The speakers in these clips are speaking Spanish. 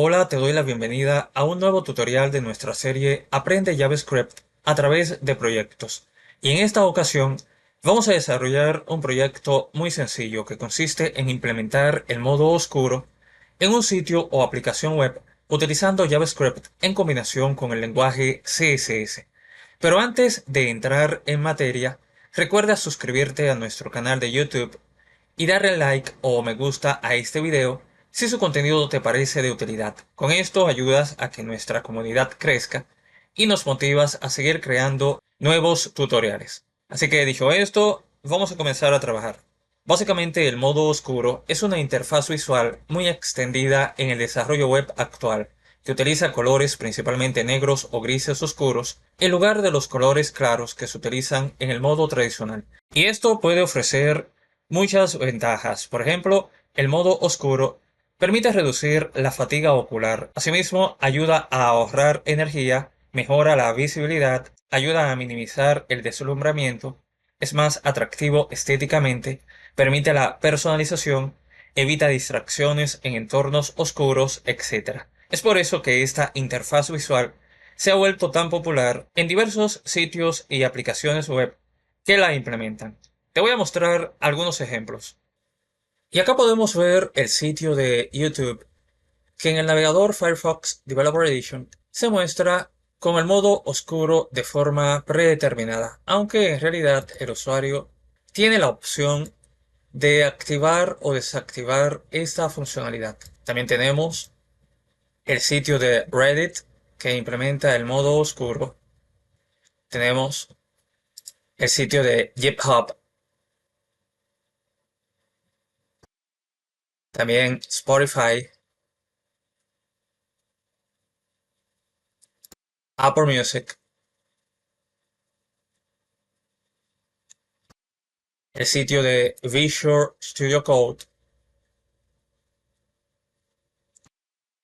Hola, te doy la bienvenida a un nuevo tutorial de nuestra serie Aprende JavaScript a través de proyectos. Y en esta ocasión vamos a desarrollar un proyecto muy sencillo que consiste en implementar el modo oscuro en un sitio o aplicación web utilizando JavaScript en combinación con el lenguaje CSS. Pero antes de entrar en materia, recuerda suscribirte a nuestro canal de YouTube y darle like o me gusta a este video si su contenido te parece de utilidad. Con esto ayudas a que nuestra comunidad crezca y nos motivas a seguir creando nuevos tutoriales. Así que dicho esto, vamos a comenzar a trabajar. Básicamente el modo oscuro es una interfaz visual muy extendida en el desarrollo web actual, que utiliza colores principalmente negros o grises oscuros en lugar de los colores claros que se utilizan en el modo tradicional. Y esto puede ofrecer muchas ventajas. Por ejemplo, el modo oscuro permite reducir la fatiga ocular. Asimismo, ayuda a ahorrar energía, mejora la visibilidad, ayuda a minimizar el deslumbramiento, es más atractivo estéticamente, permite la personalización, evita distracciones en entornos oscuros, etc. Es por eso que esta interfaz visual se ha vuelto tan popular en diversos sitios y aplicaciones web que la implementan. Te voy a mostrar algunos ejemplos. Y acá podemos ver el sitio de YouTube, que en el navegador Firefox Developer Edition se muestra con el modo oscuro de forma predeterminada, aunque en realidad el usuario tiene la opción de activar o desactivar esta funcionalidad. También tenemos el sitio de Reddit, que implementa el modo oscuro. Tenemos el sitio de GitHub, también Spotify, Apple Music, el sitio de Visual Studio Code.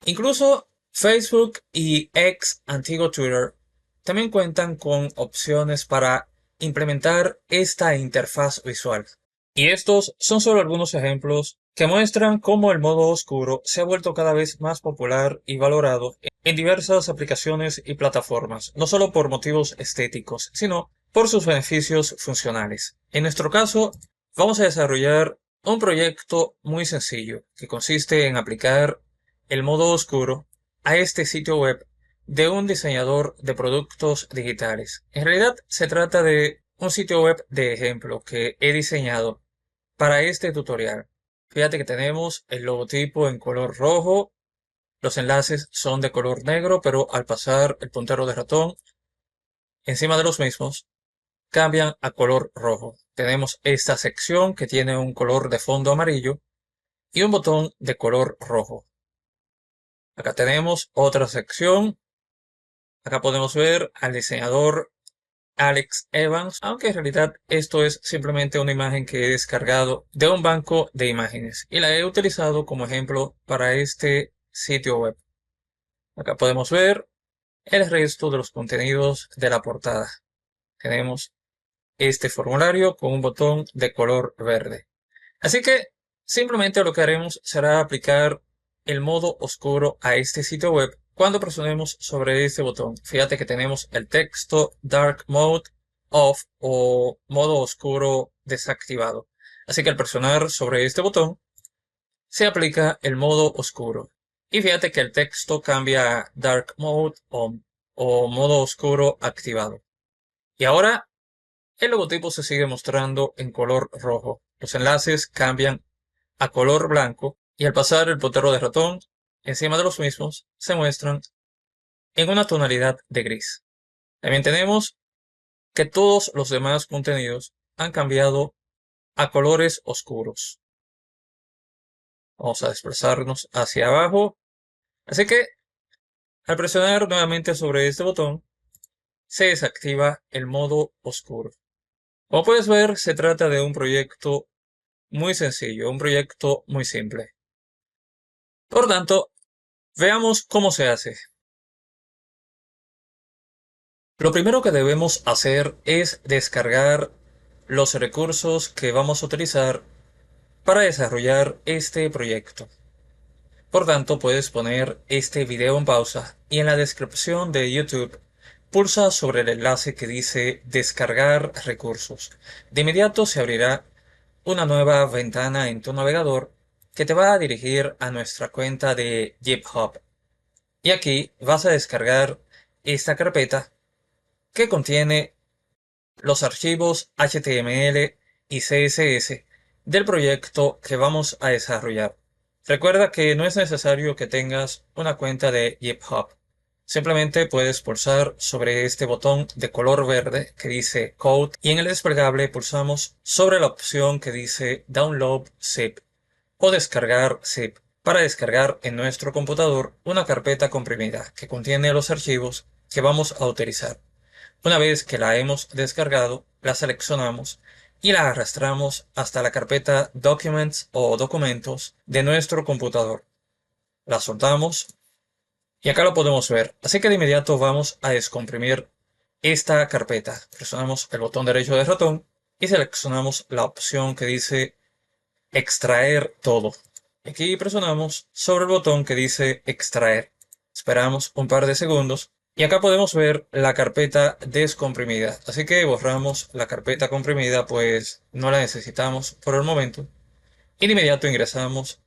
Incluso Facebook y ex antiguo Twitter también cuentan con opciones para implementar esta interfaz visual. Y estos son solo algunos ejemplos que muestran cómo el modo oscuro se ha vuelto cada vez más popular y valorado en diversas aplicaciones y plataformas, no solo por motivos estéticos, sino por sus beneficios funcionales. En nuestro caso, vamos a desarrollar un proyecto muy sencillo que consiste en aplicar el modo oscuro a este sitio web de un diseñador de productos digitales. En realidad se trata de un sitio web de ejemplo que he diseñado para este tutorial. Fíjate que tenemos el logotipo en color rojo, los enlaces son de color negro, pero al pasar el puntero de ratón encima de los mismos, cambian a color rojo. Tenemos esta sección que tiene un color de fondo amarillo y un botón de color rojo. Acá tenemos otra sección. Acá podemos ver al diseñador Alex Evans, aunque en realidad esto es simplemente una imagen que he descargado de un banco de imágenes y la he utilizado como ejemplo para este sitio web. Acá podemos ver el resto de los contenidos de la portada. Tenemos este formulario con un botón de color verde. Así que simplemente lo que haremos será aplicar el modo oscuro a este sitio web cuando presionemos sobre este botón. Fíjate que tenemos el texto Dark Mode Off o modo oscuro desactivado. Así que al presionar sobre este botón se aplica el modo oscuro. Y fíjate que el texto cambia a Dark Mode On o modo oscuro activado. Y ahora el logotipo se sigue mostrando en color rojo. Los enlaces cambian a color blanco y al pasar el puntero de ratón encima de los mismos se muestran en una tonalidad de gris. También tenemos que todos los demás contenidos han cambiado a colores oscuros. Vamos a desplazarnos hacia abajo. Así que al presionar nuevamente sobre este botón se desactiva el modo oscuro. Como puedes ver, se trata de un proyecto muy sencillo, un proyecto muy simple. Por tanto, veamos cómo se hace. Lo primero que debemos hacer es descargar los recursos que vamos a utilizar para desarrollar este proyecto. Por tanto, puedes poner este video en pausa y en la descripción de YouTube pulsa sobre el enlace que dice descargar recursos. De inmediato se abrirá una nueva ventana en tu navegador que te va a dirigir a nuestra cuenta de GitHub. Y aquí vas a descargar esta carpeta que contiene los archivos HTML y CSS del proyecto que vamos a desarrollar. Recuerda que no es necesario que tengas una cuenta de GitHub. Simplemente puedes pulsar sobre este botón de color verde que dice Code y en el desplegable pulsamos sobre la opción que dice Download Zip o descargar zip para descargar en nuestro computador una carpeta comprimida que contiene los archivos que vamos a utilizar. Una vez que la hemos descargado, la seleccionamos y la arrastramos hasta la carpeta Documents o Documentos de nuestro computador. La soltamos y acá lo podemos ver. Así que de inmediato vamos a descomprimir esta carpeta. Presionamos el botón derecho del ratón y seleccionamos la opción que dice extraer todo. Aquí presionamos sobre el botón que dice extraer. Esperamos un par de segundos y acá podemos ver la carpeta descomprimida. Así que borramos la carpeta comprimida, pues no la necesitamos por el momento. Y de inmediato ingresamos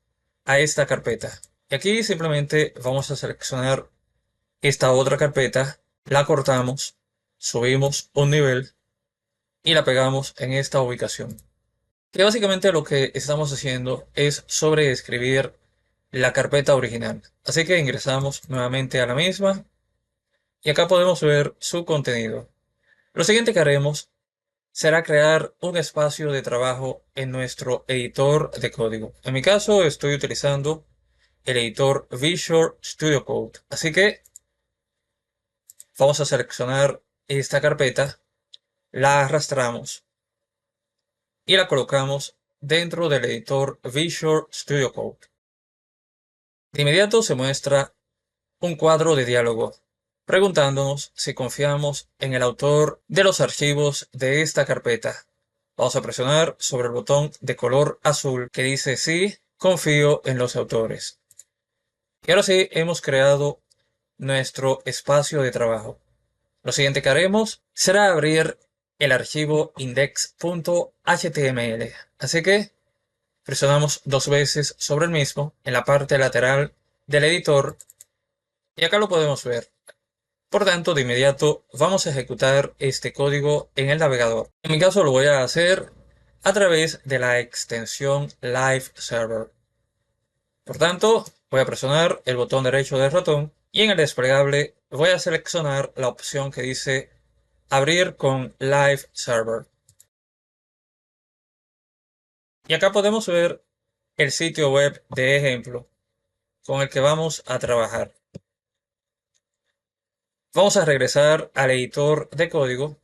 a esta carpeta. Y aquí simplemente vamos a seleccionar esta otra carpeta, la cortamos, subimos un nivel y la pegamos en esta ubicación. Que básicamente lo que estamos haciendo es sobreescribir la carpeta original. Así que ingresamos nuevamente a la misma y acá podemos ver su contenido. Lo siguiente que haremos será crear un espacio de trabajo en nuestro editor de código. En mi caso estoy utilizando el editor Visual Studio Code. Así que vamos a seleccionar esta carpeta, la arrastramos y la colocamos dentro del editor Visual Studio Code. De inmediato se muestra un cuadro de diálogo preguntándonos si confiamos en el autor de los archivos de esta carpeta. Vamos a presionar sobre el botón de color azul que dice sí, confío en los autores. Y ahora sí, hemos creado nuestro espacio de trabajo. Lo siguiente que haremos será abrir el archivo index.html. Así que presionamos dos veces sobre el mismo en la parte lateral del editor y acá lo podemos ver. Por tanto, de inmediato vamos a ejecutar este código en el navegador. En mi caso lo voy a hacer a través de la extensión Live Server. Por tanto, voy a presionar el botón derecho del ratón y en el desplegable voy a seleccionar la opción que dice abrir con Live Server. Y acá podemos ver el sitio web de ejemplo con el que vamos a trabajar. Vamos a regresar al editor de código,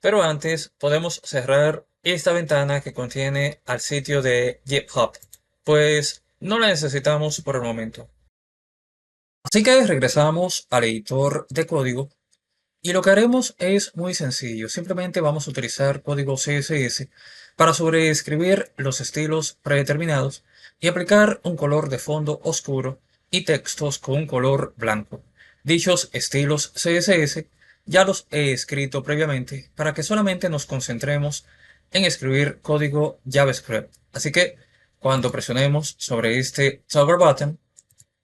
pero antes podemos cerrar esta ventana que contiene al sitio de GitHub, pues no la necesitamos por el momento. Así que regresamos al editor de código y lo que haremos es muy sencillo. Simplemente vamos a utilizar código CSS para sobreescribir los estilos predeterminados y aplicar un color de fondo oscuro y textos con un color blanco. Dichos estilos CSS ya los he escrito previamente para que solamente nos concentremos en escribir código JavaScript. Así que cuando presionemos sobre este toggle button,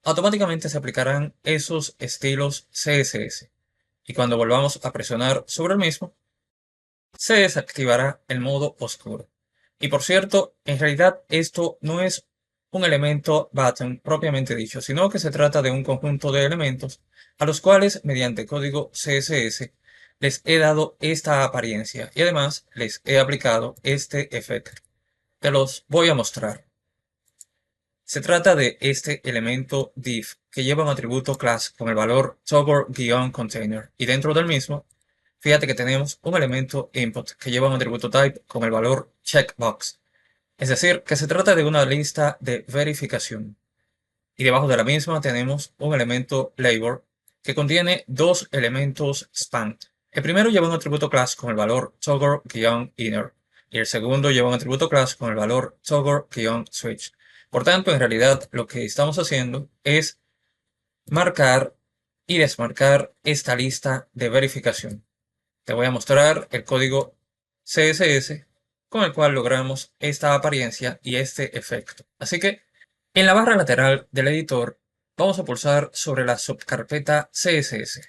automáticamente se aplicarán esos estilos CSS. Y cuando volvamos a presionar sobre el mismo, se desactivará el modo oscuro. Y por cierto, en realidad esto no es un elemento button propiamente dicho, sino que se trata de un conjunto de elementos a los cuales mediante código CSS les he dado esta apariencia y además les he aplicado este efecto. Te los voy a mostrar. Se trata de este elemento div que lleva un atributo class con el valor toggle-container y dentro del mismo, fíjate que tenemos un elemento input que lleva un atributo type con el valor checkbox. Es decir, que se trata de una lista de verificación. Y debajo de la misma tenemos un elemento label que contiene dos elementos span. El primero lleva un atributo class con el valor toggle-inner y el segundo lleva un atributo class con el valor toggle-switch. Por tanto, en realidad lo que estamos haciendo es marcar y desmarcar esta lista de verificación. Te voy a mostrar el código CSS con el cual logramos esta apariencia y este efecto. Así que en la barra lateral del editor vamos a pulsar sobre la subcarpeta CSS.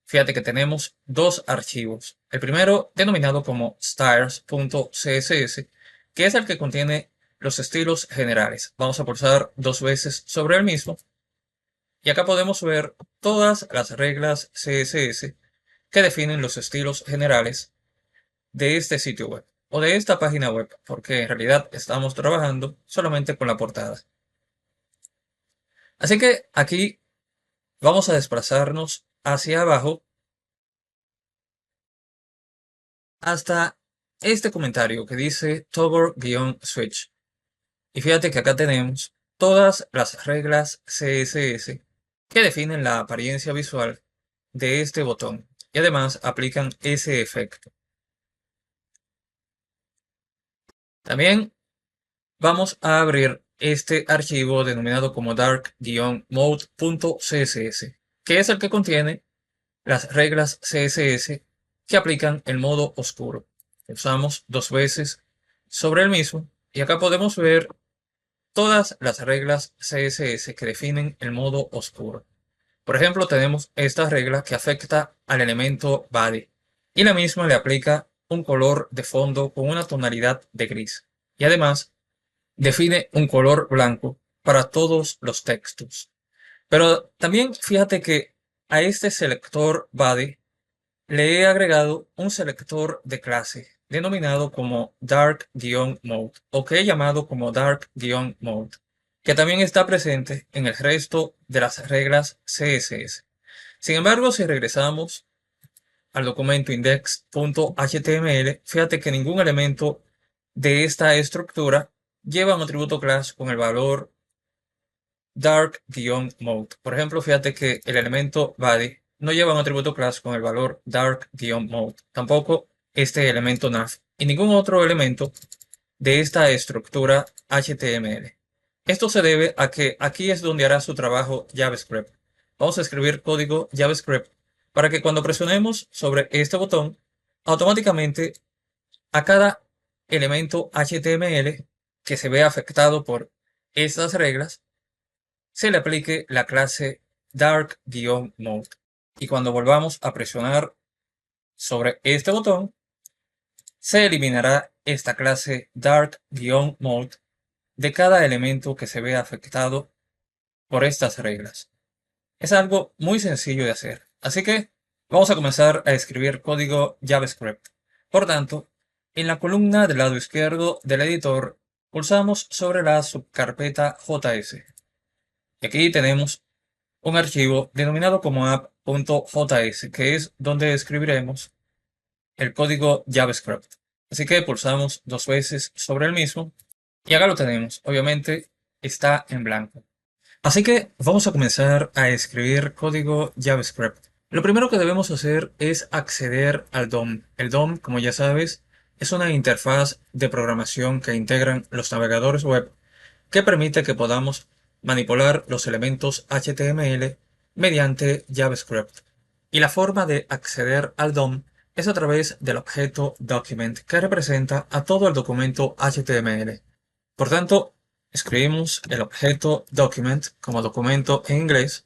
Fíjate que tenemos dos archivos. El primero denominado como styles.css, que es el que contiene los estilos generales. Vamos a pulsar dos veces sobre el mismo y acá podemos ver todas las reglas CSS que definen los estilos generales de este sitio web o de esta página web, porque en realidad estamos trabajando solamente con la portada. Así que aquí vamos a desplazarnos hacia abajo hasta este comentario que dice toggle-switch. Y fíjate que acá tenemos todas las reglas CSS que definen la apariencia visual de este botón y además aplican ese efecto. También vamos a abrir este archivo denominado como dark-mode.css, que es el que contiene las reglas CSS que aplican el modo oscuro. Usamos dos veces sobre el mismo y acá podemos ver todas las reglas CSS que definen el modo oscuro. Por ejemplo, tenemos esta regla que afecta al elemento body y la misma le aplica un color de fondo con una tonalidad de gris y además define un color blanco para todos los textos. Pero también fíjate que a este selector body le he agregado un selector de clase denominado como dark-mode o que he llamado como dark-mode, que también está presente en el resto de las reglas CSS. Sin embargo, si regresamos al documento index.html, fíjate que ningún elemento de esta estructura lleva un atributo class con el valor dark-mode. Por ejemplo, fíjate que el elemento body no lleva un atributo class con el valor dark-mode. Tampoco este elemento nav y ningún otro elemento de esta estructura HTML. Esto se debe a que aquí es donde hará su trabajo JavaScript. Vamos a escribir código JavaScript para que cuando presionemos sobre este botón, automáticamente a cada elemento HTML que se vea afectado por estas reglas, se le aplique la clase dark-mode. Y cuando volvamos a presionar sobre este botón, se eliminará esta clase dark-mode de cada elemento que se vea afectado por estas reglas. Es algo muy sencillo de hacer, así que vamos a comenzar a escribir código JavaScript. Por tanto, en la columna del lado izquierdo del editor, pulsamos sobre la subcarpeta JS. Y aquí tenemos un archivo denominado como app.js, que es donde escribiremos el código JavaScript. Así que pulsamos dos veces sobre el mismo y acá lo tenemos. Obviamente está en blanco. Así que vamos a comenzar a escribir código JavaScript. Lo primero que debemos hacer es acceder al DOM. El DOM, como ya sabes, es una interfaz de programación que integran los navegadores web que permite que podamos manipular los elementos HTML mediante JavaScript. Y la forma de acceder al DOM es a través del objeto document que representa a todo el documento HTML. Por tanto, escribimos el objeto document como documento en inglés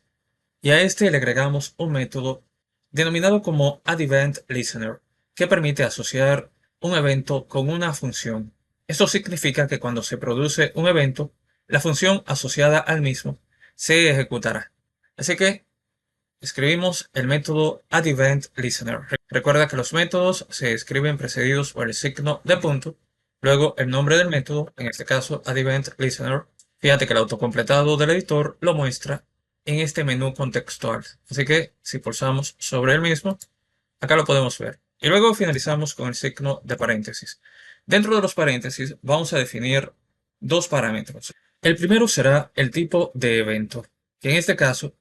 y a este le agregamos un método denominado como addEventListener que permite asociar un evento con una función. Esto significa que cuando se produce un evento, la función asociada al mismo se ejecutará. Así que escribimos el método addEventListener. Recuerda que los métodos se escriben precedidos por el signo de punto, luego el nombre del método, en este caso addEventListener. Fíjate que el autocompletado del editor lo muestra en este menú contextual. Así que si pulsamos sobre el mismo, acá lo podemos ver. Y luego finalizamos con el signo de paréntesis. Dentro de los paréntesis vamos a definir dos parámetros. El primero será el tipo de evento, que en este caso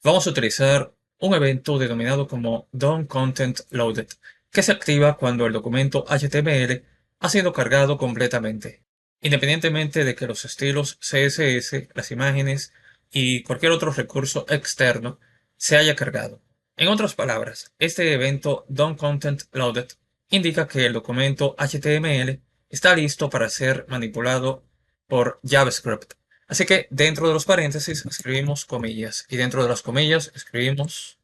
vamos a utilizar un evento denominado como DOM-Content-Loaded, que se activa cuando el documento HTML ha sido cargado completamente. independientemente de que los estilos CSS, las imágenes y cualquier otro recurso externo se haya cargado. En otras palabras, este evento DoneContentLoaded indica que el documento HTML está listo para ser manipulado por JavaScript. Así que dentro de los paréntesis escribimos comillas y dentro de las comillas escribimos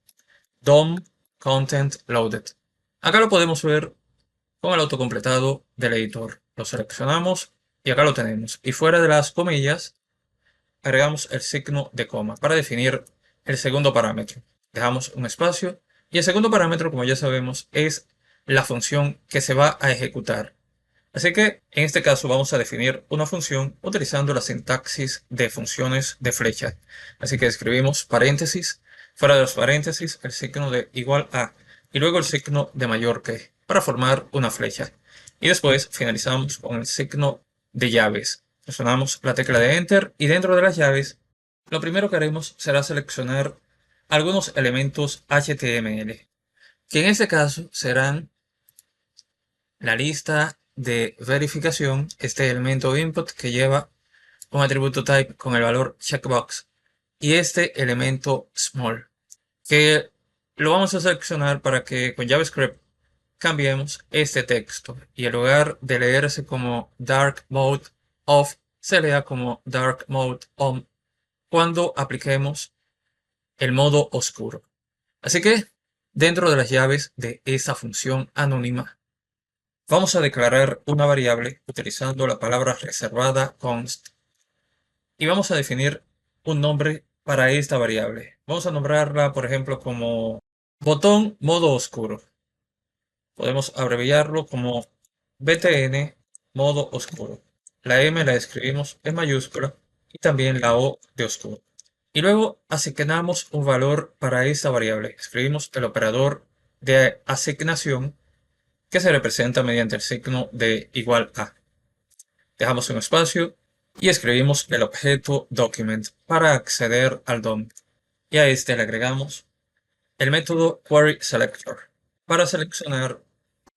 DOM-CONTENT-LOADED. Acá lo podemos ver con el autocompletado del editor. Lo seleccionamos y acá lo tenemos. Y fuera de las comillas agregamos el signo de coma para definir el segundo parámetro. Dejamos un espacio y el segundo parámetro, como ya sabemos, es la función que se va a ejecutar. Así que en este caso vamos a definir una función utilizando la sintaxis de funciones de flecha. Así que escribimos paréntesis, fuera de los paréntesis el signo de igual a y luego el signo de mayor que para formar una flecha. Y después finalizamos con el signo de llaves. Presionamos la tecla de Enter y dentro de las llaves lo primero que haremos será seleccionar algunos elementos HTML, que en este caso serán la lista de verificación, este elemento input que lleva un atributo type con el valor checkbox y este elemento small que lo vamos a seleccionar para que con JavaScript cambiemos este texto y en lugar de leerse como dark mode off se lea como dark mode on cuando apliquemos el modo oscuro. Así que dentro de las llaves de esta función anónima vamos a declarar una variable utilizando la palabra reservada const y vamos a definir un nombre para esta variable. Vamos a nombrarla, por ejemplo, como botón modo oscuro. Podemos abreviarlo como btn modo oscuro. La M la escribimos en mayúscula y también la O de oscuro. Y luego asignamos un valor para esta variable. Escribimos el operador de asignación que se representa mediante el signo de igual a. Dejamos un espacio y escribimos el objeto document para acceder al DOM. Y a este le agregamos el método querySelector para seleccionar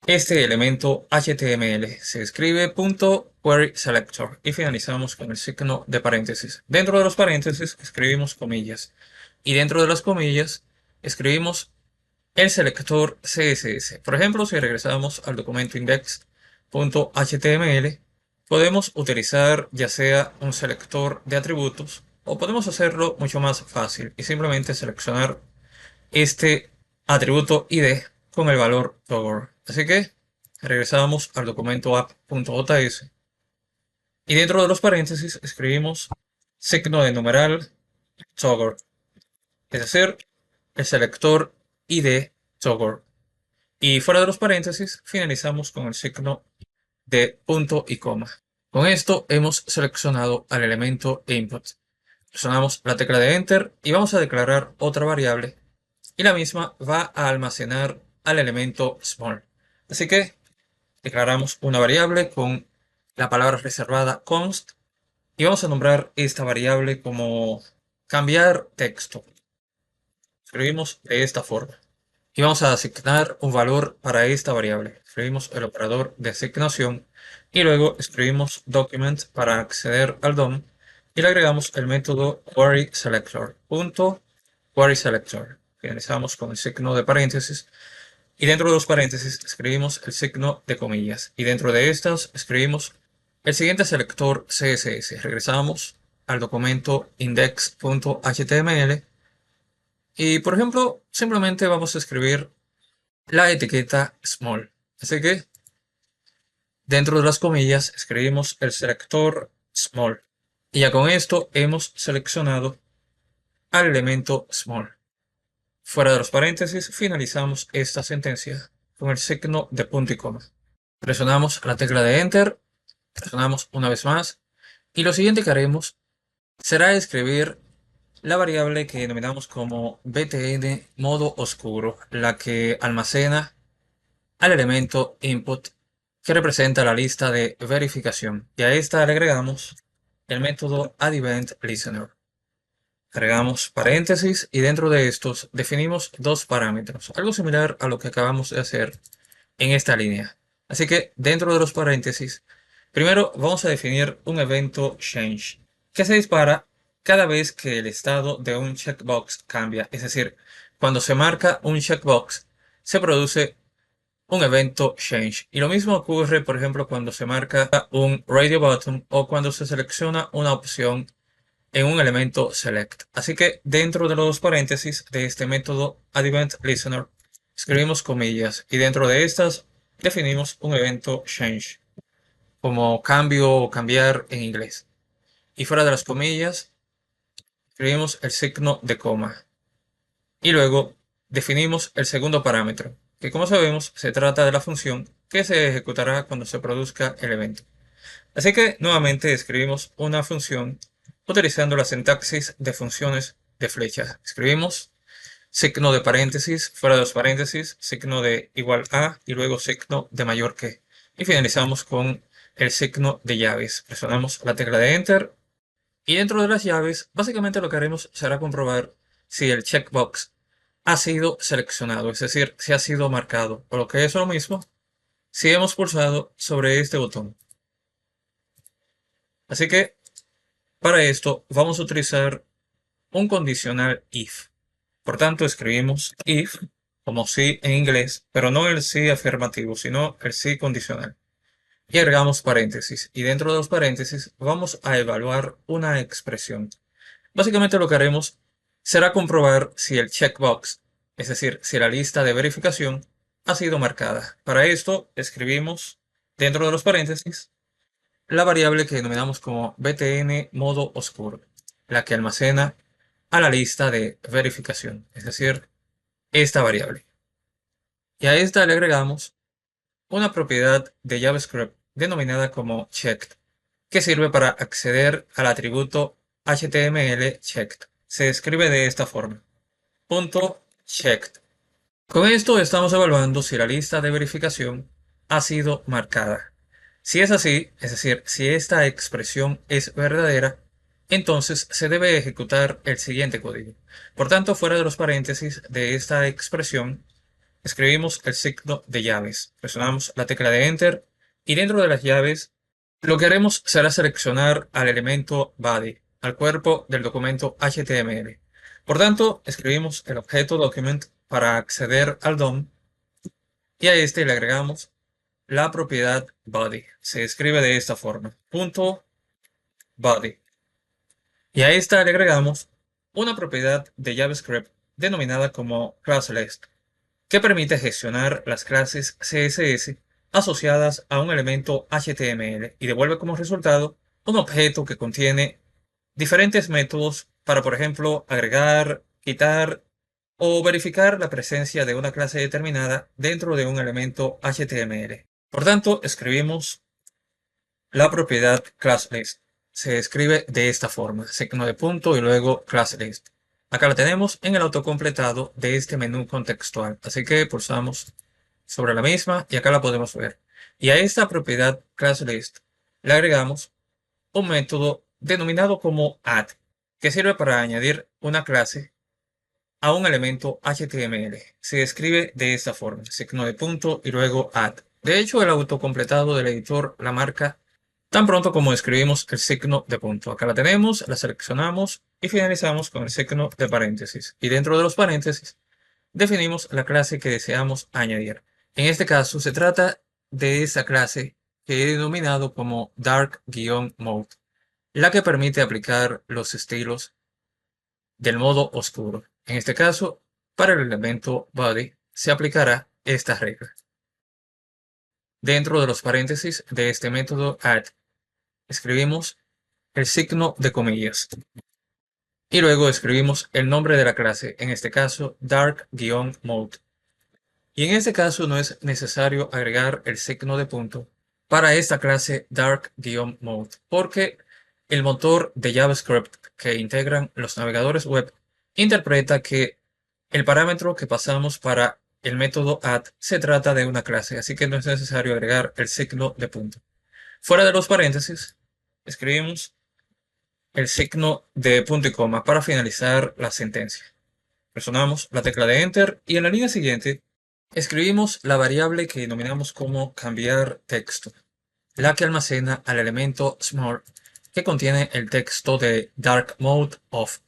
este elemento HTML. Se escribe .querySelector y finalizamos con el signo de paréntesis. Dentro de los paréntesis escribimos comillas y dentro de las comillas escribimos el selector CSS. Por ejemplo, si regresamos al documento index.html, podemos utilizar ya sea un selector de atributos o podemos hacerlo mucho más fácil y simplemente seleccionar este atributo id con el valor toggle. Así que regresamos al documento app.js y dentro de los paréntesis escribimos signo de numeral toggle, es decir, el selector id toggle. Y fuera de los paréntesis finalizamos con el signo de punto y coma. Con esto hemos seleccionado al elemento input. Presionamos la tecla de Enter y vamos a declarar otra variable y la misma va a almacenar al elemento small. Así que declaramos una variable con la palabra reservada const y vamos a nombrar esta variable como cambiar texto. Escribimos de esta forma y vamos a asignar un valor para esta variable. Escribimos el operador de asignación y luego escribimos document para acceder al DOM y le agregamos el método querySelector. querySelector. Finalizamos con el signo de paréntesis y dentro de los paréntesis escribimos el signo de comillas y dentro de estas escribimos el siguiente selector CSS. Regresamos al documento index.html y por ejemplo simplemente vamos a escribir la etiqueta small. Así que dentro de las comillas escribimos el selector small y ya con esto hemos seleccionado al elemento small. Fuera de los paréntesis finalizamos esta sentencia con el signo de punto y coma. Presionamos la tecla de Enter, presionamos una vez más y lo siguiente que haremos será escribir la variable que denominamos como btn modo oscuro, la que almacena al elemento input que representa la lista de verificación y a esta le agregamos el método addEventListener. Agregamos paréntesis y dentro de estos definimos dos parámetros, algo similar a lo que acabamos de hacer en esta línea. Así que dentro de los paréntesis Primero vamos a definir un evento change, que se dispara cada vez que el estado de un checkbox cambia. Es decir, cuando se marca un checkbox, se produce un evento change. Y lo mismo ocurre, por ejemplo, cuando se marca un radio button o cuando se selecciona una opción en un elemento select. Así que dentro de los paréntesis de este método add-event-listener escribimos comillas y dentro de estas definimos un evento change, como cambio o cambiar en inglés. Y fuera de las comillas escribimos el signo de coma. Y luego definimos el segundo parámetro, que como sabemos se trata de la función que se ejecutará cuando se produzca el evento. Así que nuevamente escribimos una función utilizando la sintaxis de funciones de flechas. Escribimos signo de paréntesis, fuera de los paréntesis, signo de igual a y luego signo de mayor que. Y finalizamos con el signo de llaves. Presionamos la tecla de Enter y dentro de las llaves, básicamente lo que haremos será comprobar si el checkbox ha sido seleccionado, es decir, si ha sido marcado, o lo que es lo mismo, si hemos pulsado sobre este botón. Así que para esto vamos a utilizar un condicional if. Por tanto, escribimos if como sí en inglés, pero no el sí afirmativo, sino el sí condicional. Y agregamos paréntesis. Y dentro de los paréntesis vamos a evaluar una expresión. Básicamente lo que haremos será comprobar si el checkbox, es decir, si la lista de verificación ha sido marcada. Para esto escribimos dentro de los paréntesis la variable que denominamos como btn modo oscuro, la que almacena a la lista de verificación, es decir, esta variable. Y a esta le agregamos una propiedad de JavaScript denominada como checked, que sirve para acceder al atributo HTML checked. Se escribe de esta forma, punto checked. Con esto estamos evaluando si la lista de verificación ha sido marcada. Si es así, es decir, si esta expresión es verdadera, entonces se debe ejecutar el siguiente código. Por tanto, fuera de los paréntesis de esta expresión, escribimos el signo de llaves, presionamos la tecla de Enter y dentro de las llaves lo que haremos será seleccionar al elemento body, al cuerpo del documento HTML. Por tanto, escribimos el objeto document para acceder al DOM y a este le agregamos la propiedad body. Se escribe de esta forma, punto body. Y a esta le agregamos una propiedad de JavaScript denominada como ClassList, que permite gestionar las clases CSS asociadas a un elemento HTML y devuelve como resultado un objeto que contiene diferentes métodos para, por ejemplo, agregar, quitar o verificar la presencia de una clase determinada dentro de un elemento HTML. Por tanto, escribimos la propiedad ClassList. Se escribe de esta forma, signo de punto y luego ClassList. Acá la tenemos en el autocompletado de este menú contextual. Así que pulsamos sobre la misma y acá la podemos ver. Y a esta propiedad ClassList le agregamos un método denominado como add, que sirve para añadir una clase a un elemento HTML. Se escribe de esta forma, signo de punto y luego add. De hecho, el autocompletado del editor la marca tan pronto como escribimos el signo de punto. Acá la tenemos, la seleccionamos y finalizamos con el signo de paréntesis. Y dentro de los paréntesis definimos la clase que deseamos añadir. En este caso se trata de esa clase que he denominado como dark-mode, la que permite aplicar los estilos del modo oscuro. En este caso, para el elemento body se aplicará esta regla. Dentro de los paréntesis de este método add, escribimos el signo de comillas y luego escribimos el nombre de la clase, en este caso dark-mode. Y en este caso no es necesario agregar el signo de punto para esta clase dark-mode, porque el motor de JavaScript que integran los navegadores web interpreta que el parámetro que pasamos para el método add se trata de una clase, así que no es necesario agregar el signo de punto. Fuera de los paréntesis, escribimos el signo de punto y coma para finalizar la sentencia. Presionamos la tecla de Enter y en la línea siguiente escribimos la variable que denominamos como cambiar texto. la que almacena al elemento small que contiene el texto de dark mode off.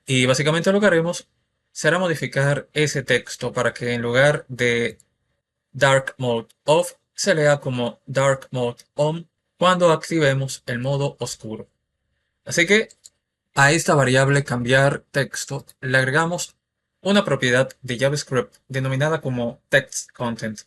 Y básicamente lo que haremos será modificar ese texto para que en lugar de dark mode off se lea como dark mode on cuando activemos el modo oscuro. Así que a esta variable cambiar texto le agregamos una propiedad de JavaScript denominada como textContent,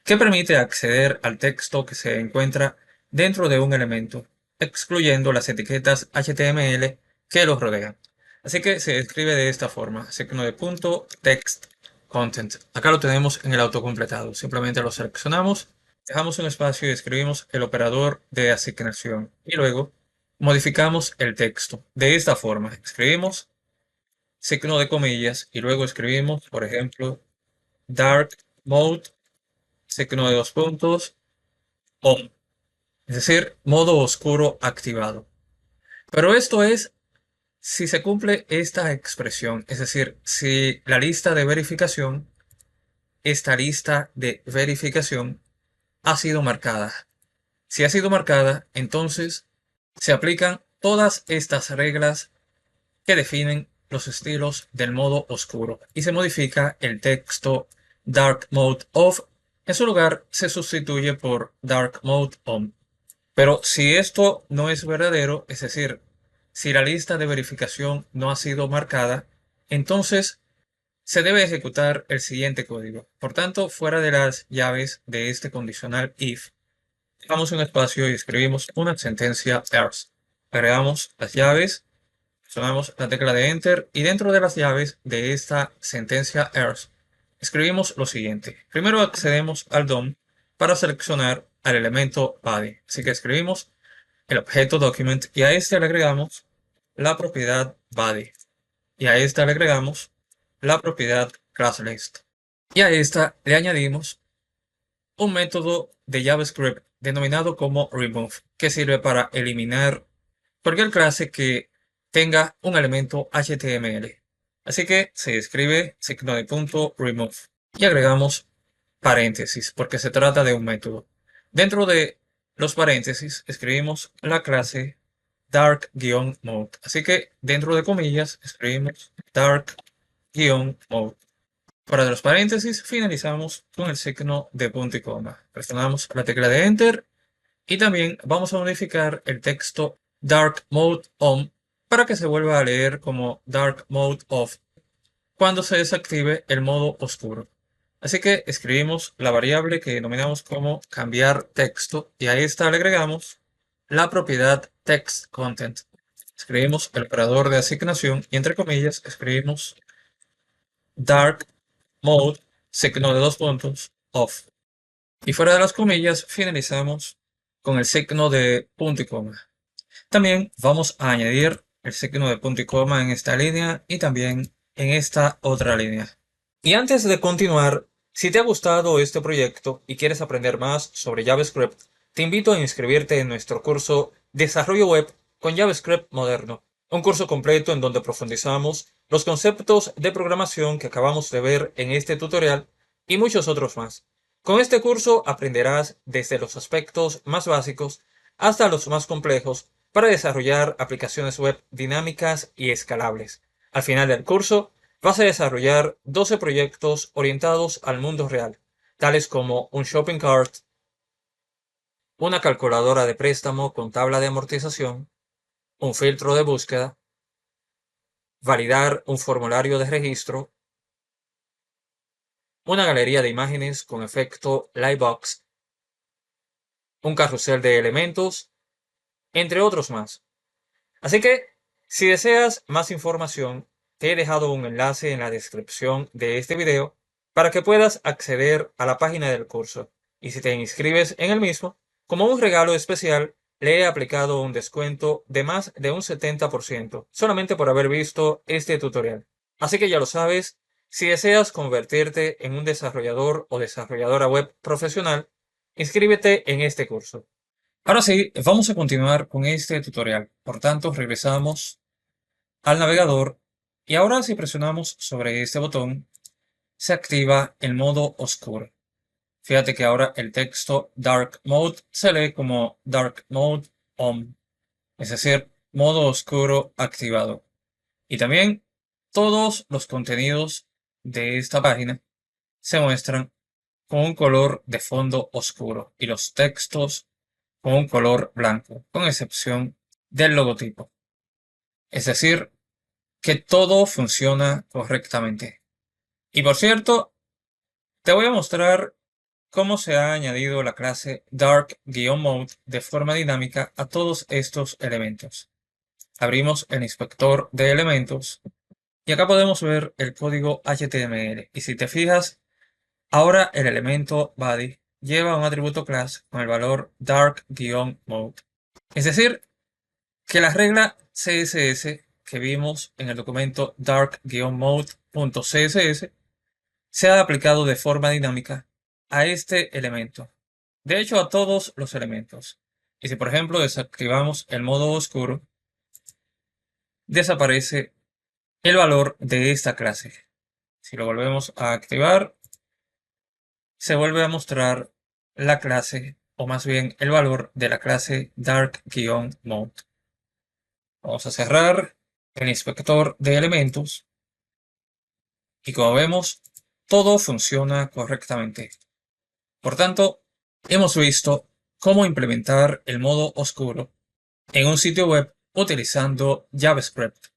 que permite acceder al texto que se encuentra dentro de un elemento, excluyendo las etiquetas HTML que los rodean. Así que se escribe de esta forma, signo de punto textContent. Acá lo tenemos en el autocompletado. Simplemente lo seleccionamos, dejamos un espacio y escribimos el operador de asignación. Y luego modificamos el texto de esta forma. Escribimos signo de comillas y luego escribimos, por ejemplo, dark mode, signo de dos puntos, on. Es decir, modo oscuro activado. Pero esto es si se cumple esta expresión, es decir, si la lista de verificación, esta lista de verificación ha sido marcada. Si ha sido marcada, entonces se aplican todas estas reglas que definen los estilos del modo oscuro y se modifica el texto dark mode off. En su lugar se sustituye por dark mode on. Pero si esto no es verdadero, es decir, si la lista de verificación no ha sido marcada, entonces se debe ejecutar el siguiente código. Por tanto, fuera de las llaves de este condicional if, dejamos un espacio y escribimos una sentencia else. Agregamos las llaves, sonamos la tecla de Enter y dentro de las llaves de esta sentencia else escribimos lo siguiente. Primero accedemos al DOM para seleccionar al elemento body. Así que escribimos el objeto document y a este le agregamos la propiedad body. Y a esta le agregamos la propiedad classList. Y a esta le añadimos un método de JavaScript denominado como remove, que sirve para eliminar cualquier clase que tenga un elemento HTML. Así que se escribe signo de punto remove y agregamos paréntesis porque se trata de un método. Dentro de los paréntesis escribimos la clase dark-mode. Así que dentro de comillas escribimos dark-mode. Fuera de los paréntesis finalizamos con el signo de punto y coma. Presionamos la tecla de Enter y también vamos a modificar el texto dark mode on para que se vuelva a leer como dark mode off cuando se desactive el modo oscuro. Así que escribimos la variable que denominamos como cambiar texto y a esta le agregamos la propiedad textContent. Escribimos el operador de asignación y entre comillas escribimos dark mode, signo de dos puntos, off. Y fuera de las comillas finalizamos con el signo de punto y coma. También vamos a añadir el signo de punto y coma en esta línea y también en esta otra línea. Y antes de continuar, si te ha gustado este proyecto y quieres aprender más sobre JavaScript, te invito a inscribirte en nuestro curso Desarrollo Web con JavaScript Moderno, un curso completo en donde profundizamos los conceptos de programación que acabamos de ver en este tutorial y muchos otros más. Con este curso aprenderás desde los aspectos más básicos hasta los más complejos para desarrollar aplicaciones web dinámicas y escalables. Al final del curso, vas a desarrollar 12 proyectos orientados al mundo real, tales como un shopping cart, una calculadora de préstamo con tabla de amortización, un filtro de búsqueda, validar un formulario de registro, una galería de imágenes con efecto Lightbox, un carrusel de elementos, entre otros más. Así que, si deseas más información, te he dejado un enlace en la descripción de este video para que puedas acceder a la página del curso. Y si te inscribes en el mismo, como un regalo especial, le he aplicado un descuento de más de un 70% solamente por haber visto este tutorial. Así que ya lo sabes, si deseas convertirte en un desarrollador o desarrolladora web profesional, inscríbete en este curso. Ahora sí, vamos a continuar con este tutorial. Por tanto, regresamos al navegador y ahora si presionamos sobre este botón, se activa el modo oscuro. Fíjate que ahora el texto Dark Mode se lee como Dark Mode On, es decir, modo oscuro activado. Y también todos los contenidos de esta página se muestran con un color de fondo oscuro y los textos con un color blanco, con excepción del logotipo. Es decir, que todo funciona correctamente. Y por cierto, te voy a mostrar cómo se ha añadido la clase Dark-Mode de forma dinámica a todos estos elementos. Abrimos el inspector de elementos y acá podemos ver el código HTML. Y si te fijas, ahora el elemento body lleva un atributo class con el valor dark-mode. Es decir, que la regla CSS que vimos en el documento dark-mode.css se ha aplicado de forma dinámica a este elemento. De hecho, a todos los elementos. Y si por ejemplo desactivamos el modo oscuro, desaparece el valor de esta clase. Si lo volvemos a activar, se vuelve a mostrar la clase, o más bien el valor de la clase dark-mode. Vamos a cerrar el inspector de elementos y como vemos, todo funciona correctamente. Por tanto, hemos visto cómo implementar el modo oscuro en un sitio web utilizando JavaScript.